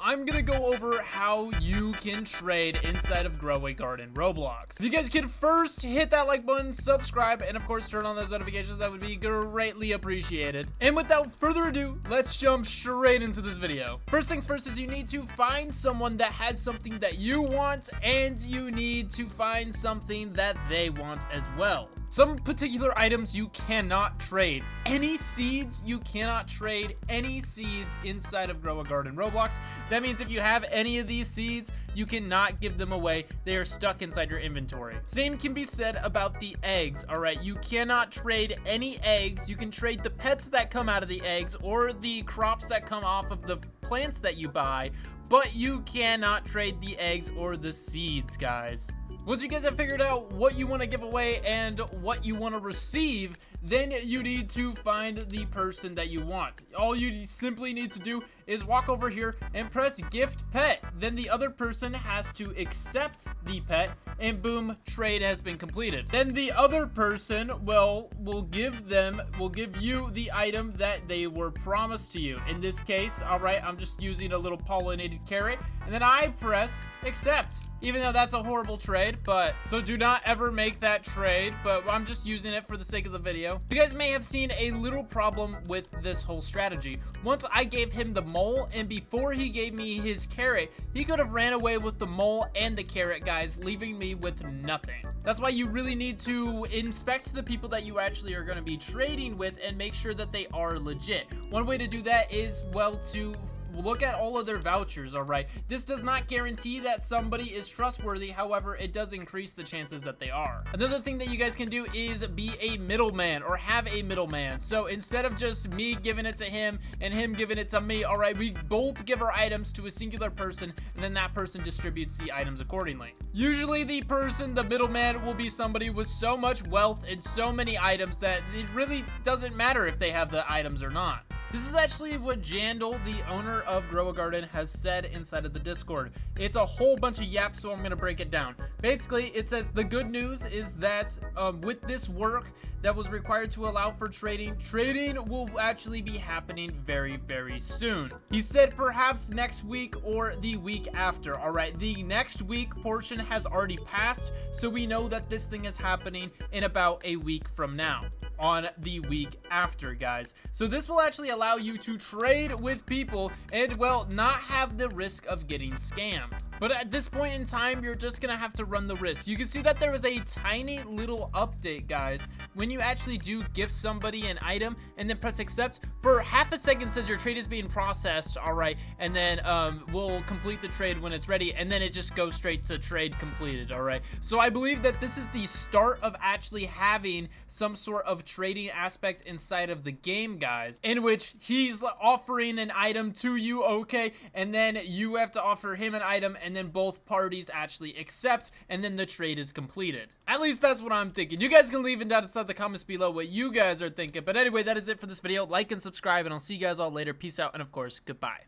I'm gonna go over how you can trade inside of Grow a Garden Roblox. If you guys can first hit that like button, subscribe, and of course turn on those notifications, that would be greatly appreciated. And without further ado, let's jump straight into this video. First things first is you need to find someone that has something that you want, and you need to find something that they want as well. Some particular items you cannot trade. Any seeds, you cannot trade any seeds inside of Grow a Garden Roblox. That means if you have any of these seeds, you cannot give them away. They are stuck inside your inventory. Same can be said about the eggs, all right? You cannot trade any eggs. You can trade the pets that come out of the eggs or the crops that come off of the plants that you buy, but you cannot trade the eggs or the seeds, guys. Once you guys have figured out what you want to give away and what you want to receive, then you need to find the person that you want. All you simply need to do is walk over here and press gift pet. Then the other person has to accept the pet, and boom, trade has been completed. Then the other person will give you the item that they were promised to you. In this case, all right, I'm just using a little pollinated carrot, and then I press accept. Even though that's a horrible trade, but so do not ever make that trade, but I'm just using it for the sake of the video. You guys may have seen a little problem with this whole strategy. Once I gave him the mole, and before he gave me his carrot, he could have ran away with the mole and the carrot, guys, leaving me with nothing. That's why you really need to inspect the people that you actually are going to be trading with and make sure that they are legit. One way to do that is, well, to look at all of their vouchers, all right? This does not guarantee that somebody is trustworthy. However, it does increase the chances that they are. Another thing that you guys can do is be a middleman or have a middleman. So instead of just me giving it to him and him giving it to me, all right, we both give our items to a singular person, and then that person distributes the items accordingly. Usually the middleman will be somebody with so much wealth and so many items that it really doesn't matter if they have the items or not. This is actually what Jandal, the owner of Grow a Garden, has said inside of the Discord. It's a whole bunch of yap, so I'm going to break it down. Basically, it says the good news is that with this work that was required to allow for trading will actually be happening very, very soon. He said perhaps next week or the week after. All right, the next week portion has already passed, so we know that this thing is happening in about a week from now, on the week after, guys. So this will actually allow you to trade with people and, well, not have the risk of getting scammed. But at this point in time, you're just gonna have to run the risk. You can see that there is a tiny little update, guys. When you actually do gift somebody an item and then press accept, for half a second says your trade is being processed, all right, and then we'll complete the trade when it's ready, and then it just goes straight to trade completed, all right? So I believe that this is the start of actually having some sort of trading aspect inside of the game, guys, in which he's offering an item to you, okay, and then you have to offer him an item, and then both parties actually accept, and then the trade is completed. At least that's what I'm thinking. You guys can leave it down inside the comments below what you guys are thinking. But anyway, that is it for this video. Like and subscribe, and I'll see you guys all later. Peace out, and of course, goodbye.